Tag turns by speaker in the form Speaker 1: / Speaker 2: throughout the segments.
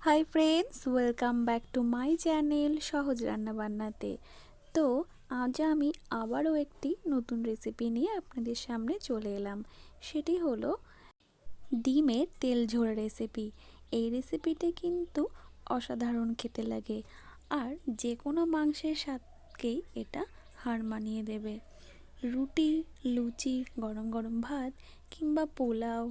Speaker 1: Hi friends, welcome back to my channel সহজ রান্না বান্নাতে। তো আজ আমি আবারও একটি নতুন রেসিপি নিয়ে আপনাদের সামনে চলে এলাম। সেটি হলো ডিমের তেল ঝোল রেসিপি। এই রেসিপিটি কিন্তু অসাধারণ খেতে লাগে, আর যে কোনো মাংসের স্বাদকেই এটা হার মানিয়ে দেবে। রুটি, লুচি, গরম গরম ভাত কিংবা পোলাও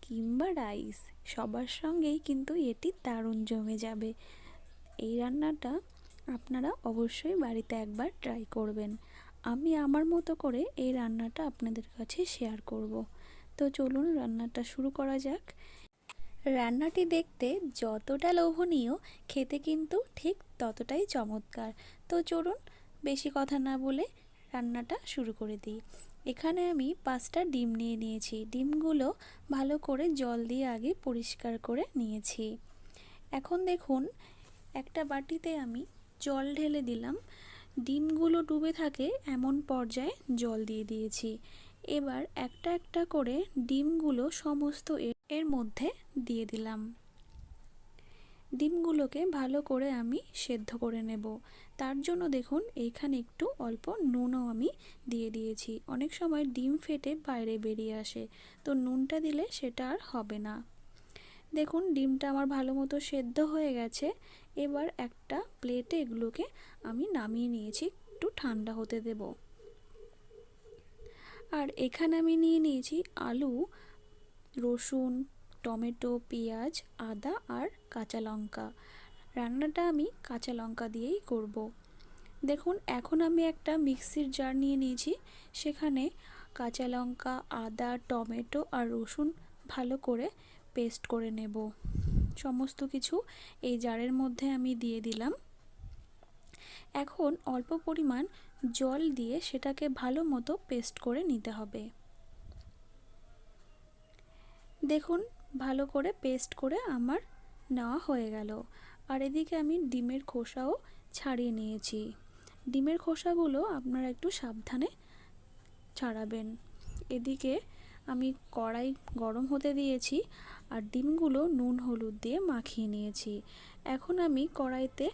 Speaker 1: কিংবা রাইস, সবার সঙ্গেই কিন্তু এটি দারুণ জমে যাবে। এই রান্নাটা আপনারা অবশ্যই বাড়িতে একবার ট্রাই করবেন। আমি আমার মতো করে এই রান্নাটা আপনাদের কাছে শেয়ার করব। তো চলুন রান্নাটা শুরু করা যাক। রান্নাটি দেখতে যতটা লোভনীয়, খেতে কিন্তু ঠিক ততটাই চমৎকার। তো চলুন বেশি কথা না বলে রান্নাটা শুরু করে দিই। এখানে আমি 5টা ডিম নিয়ে নিয়েছি। ডিমগুলো ভালো করে জল দিয়ে আগে পরিষ্কার করে নিয়েছি। এখন দেখুন, একটা বাটিতে আমি জল ঢেলে দিলাম। ডিমগুলো ডুবে থাকে এমন পর্যায়ে জল দিয়ে দিয়েছি। এবার একটা একটা করে ডিমগুলো সমস্ত এর মধ্যে দিয়ে দিলাম। ডিমগুলোকে ভালো করে আমি সেদ্ধ করে নেব। তার জন্য দেখুন, এইখানে একটু অল্প নুনও আমি দিয়ে দিয়েছি। অনেক সময় ডিম ফেটে বাইরে বেরিয়ে আসে, তো নুনটা দিলে সেটা আর হবে না। দেখুন, ডিমটা আমার ভালো মতো সেদ্ধ হয়ে গেছে। এবার একটা প্লেটে এগুলোকে আমি নামিয়ে নিয়েছি, একটু ঠান্ডা হতে দেব। আর এখানে আমি নিয়ে নিয়েছি আলু, রসুন, টমেটো, পেঁয়াজ, আদা আর কাঁচা লঙ্কা। রান্নাটা আমি কাঁচা লঙ্কা দিয়েই করব। দেখুন, এখন আমি একটা মিক্সির জার নিয়ে নিয়েছি। সেখানে কাঁচা লঙ্কা, আদা, টমেটো আর রসুন ভালো করে পেস্ট করে নেব। সমস্ত কিছু এই জারের মধ্যে আমি দিয়ে দিলাম। এখন অল্প পরিমাণ জল দিয়ে সেটাকে ভালো মতো পেস্ট করে নিতে হবে। দেখুন, ভালো করে পেস্ট করে আমার নেওয়া হয়ে গেল। আর এদিকে আমি ডিমের খোসাও ছাড়িয়ে নিয়েছি। ডিমের খোসাগুলো আপনারা একটু সাবধানে ছাড়াবেন। এদিকে আমি কড়াই গরম হতে দিয়েছি আর ডিমগুলো নুন হলুদ দিয়ে মাখিয়ে নিয়েছি। এখন আমি কড়াইতে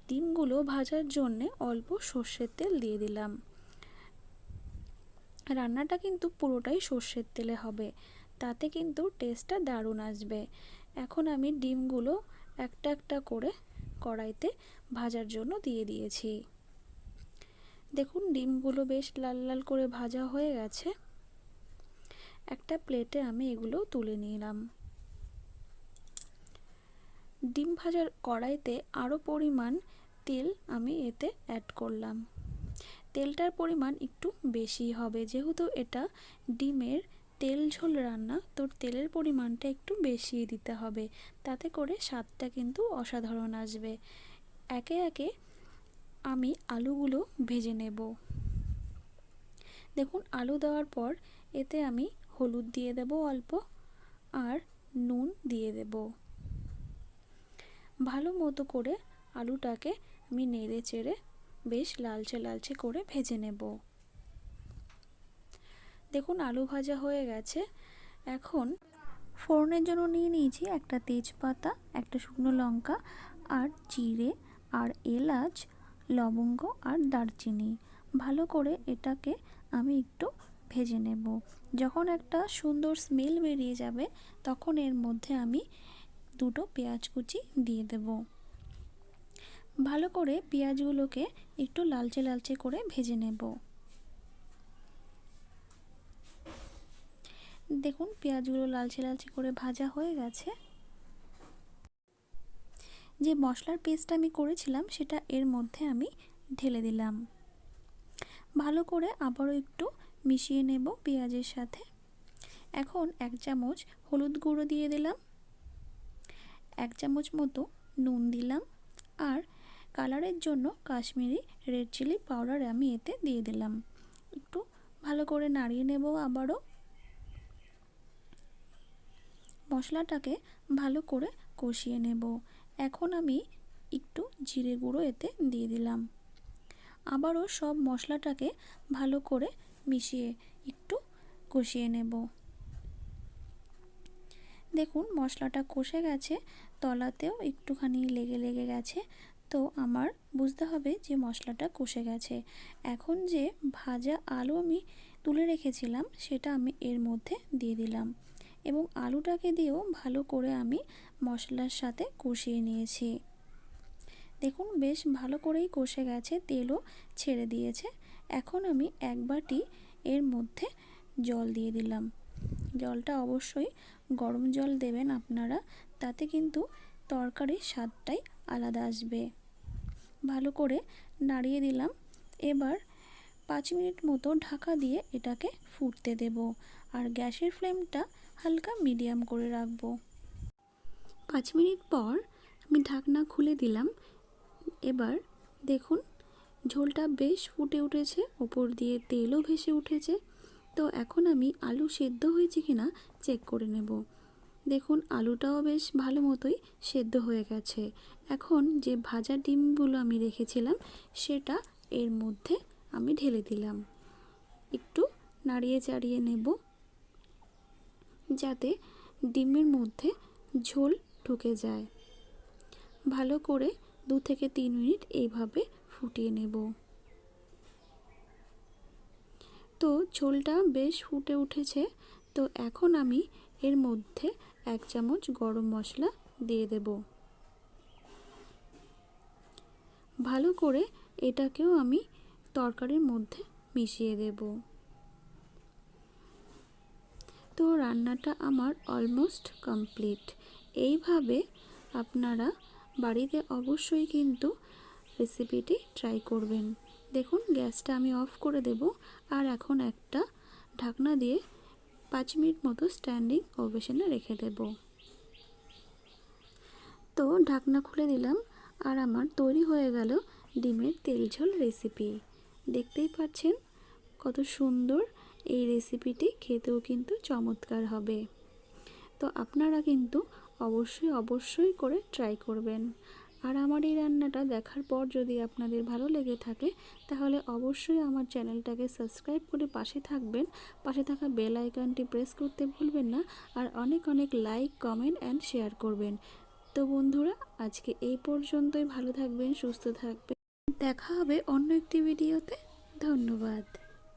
Speaker 1: ডিমগুলো ভাজার জন্য অল্প সর্ষের তেল দিয়ে দিলাম। রান্নাটা কিন্তু পুরোটাই সর্ষের তেলে হবে, তাতে কিন্তু টেস্টটা দারুণ আসবে। এখন আমি ডিমগুলো একটা একটা করে কড়াইতে ভাজার জন্য দিয়ে দিয়েছি। দেখুন, ডিমগুলো বেশ লাল লাল করে ভাজা হয়ে গেছে। একটা প্লেটে আমি এগুলো তুলে নিলাম। ডিম ভাজার কড়াইতে আরও পরিমাণ তেল আমি এতে অ্যাড করলাম। তেলটার পরিমাণ একটু বেশি হবে, যেহেতু এটা ডিমের তেল ঝোল রান্না, তো তেলের পরিমাণটা একটু বেশি দিতে হবে, তাতে করে স্বাদটা কিন্তু অসাধারণ আসবে। একে একে আমি আলুগুলো ভেজে নেব। দেখুন, আলু দেওয়ার পর এতে আমি হলুদ দিয়ে দেব অল্প, আর নুন দিয়ে দেব। ভালো মতো করে আলুটাকে আমি নেড়ে চেড়ে বেশ লালচে লালচে করে ভেজে নেব। দেখুন, আলু ভাজা হয়ে গেছে। এখন ফোড়নের জন্য নিয়ে নিয়েছি একটা তেজপাতা, একটা শুকনো লঙ্কা আর জিরে আর এলাচ, লবঙ্গ আর দারচিনি। ভালো করে এটাকে আমি একটু ভেজে নেব। যখন একটা সুন্দর স্মেল বেরিয়ে যাবে, তখন এর মধ্যে আমি দুটো পেঁয়াজ কুচি দিয়ে দেব। ভালো করে পেঁয়াজগুলোকে একটু লালচে লালচে করে ভেজে নেব। দেখুন, পেঁয়াজগুলো লালচে লালচে করে ভাজা হয়ে গেছে। যে মশলার পেস্ট আমি করেছিলাম সেটা এর মধ্যে আমি ঢেলে দিলাম। ভালো করে আবারও একটু মিশিয়ে নেব পেঁয়াজের সাথে। এখন 1 চামচ হলুদ গুঁড়ো দিয়ে দিলাম, 1 চামচ মতো নুন দিলাম, আর কালারের জন্য কাশ্মীরি রেড চিলি পাউডার আমি এতে দিয়ে দিলাম। একটু ভালো করে নাড়িয়ে নেব আবারও। মশলাটাকে ভালো করে কষিয়ে নেব। এখন আমি একটু জিরে গুঁড়ো এতে দিয়ে দিলাম। আবারও সব মশলাটাকে ভালো করে মিশিয়ে একটু কষিয়ে নেব। দেখুন মশলাটা কষে গেছে, তলাতেও একটুখানি লেগে লেগে গেছে। তো আমার বুঝতে হবে যে মশলাটা কষে গেছে। এখন যে ভাজা আলু আমি তুলে রেখেছিলাম সেটা আমি এর মধ্যে দিয়ে দিলাম এবং আলুটাকে দিয়েও ভালো করে আমি মশলার সাথে কষিয়ে নিয়েছি। দেখুন বেশ ভালো করেই কষে গেছে, তেলও ছেড়ে দিয়েছে। এখন আমি এক বাটি এর মধ্যে জল দিয়ে দিলাম। জলটা অবশ্যই গরম জল দেবেন আপনারা, তাতে কিন্তু তরকারির স্বাদটাই আলাদা আসবে। ভালো করে নাড়িয়ে দিলাম। এবার 5 মিনিট মতো ঢাকা দিয়ে এটাকে ফুটতে দেব, আর গ্যাসের ফ্লেমটা হালকা মিডিয়াম করে রাখবো। 5 মিনিট পর আমি ঢাকনা খুলে দিলাম। এবার দেখুন ঝোলটা বেশ ফুটে উঠেছে, ওপর দিয়ে তেলও ভেসে উঠেছে। তো এখন আমি আলু সেদ্ধ হয়েছে কিনা চেক করে নেব। দেখুন আলুটাও বেশ ভালো মতোই সেদ্ধ হয়ে গেছে। এখন যে ভাজা ডিমগুলো আমি রেখেছিলাম সেটা এর মধ্যে আমি ঢেলে দিলাম। একটু নাড়িয়ে চাড়িয়ে নেব যাতে ডিমের মধ্যে ঝোল ঢুকে যায়। ভালো করে 2 থেকে 3 মিনিট এইভাবে ফুটিয়ে নেব। তো ঝোলটা বেশ ফুটে উঠেছে। তো এখন আমি এর মধ্যে 1 চামচ গরম মশলা দিয়ে দেব। ভালো করে এটাকেও আমি তরকারির মধ্যে মিশিয়ে দেব। তো রান্নাটা আমার অলমোস্ট কমপ্লিট। এইভাবে আপনারা বাড়িতে অবশ্যই কিন্তু রেসিপিটি ট্রাই করবেন। দেখুন গ্যাসটা আমি অফ করে দেব, আর এখন একটা ঢাকনা দিয়ে 5 মিনিট মতো স্ট্যান্ডিং ওভেনে রেখে দেব। তো ঢাকনা খুলে দিলাম, আর আমার তৈরি হয়ে গেল ডিমের তেল ঝোল রেসিপি। দেখতেই পাচ্ছেন কত সুন্দর এই রেসিপিটি, খেতেও কিন্তু চমৎকার হবে। তো আপনারা কিন্তু অবশ্যই করে ট্রাই করবেন। আর আমার এই রান্নাটা দেখার পর যদি আপনাদের ভালো লেগে থাকে তাহলে অবশ্যই আমার চ্যানেলটাকে সাবস্ক্রাইব করে পাশে থাকবেন। পাশে থাকা বেল আইকনটি প্রেস করতে ভুলবেন না, আর অনেক লাইক, কমেন্ট অ্যান্ড শেয়ার করবেন। তো বন্ধুরা আজকে এই পর্যন্তই। ভালো থাকবেন, সুস্থ থাকবেন। দেখা হবে অন্য একটি ভিডিওতে। ধন্যবাদ।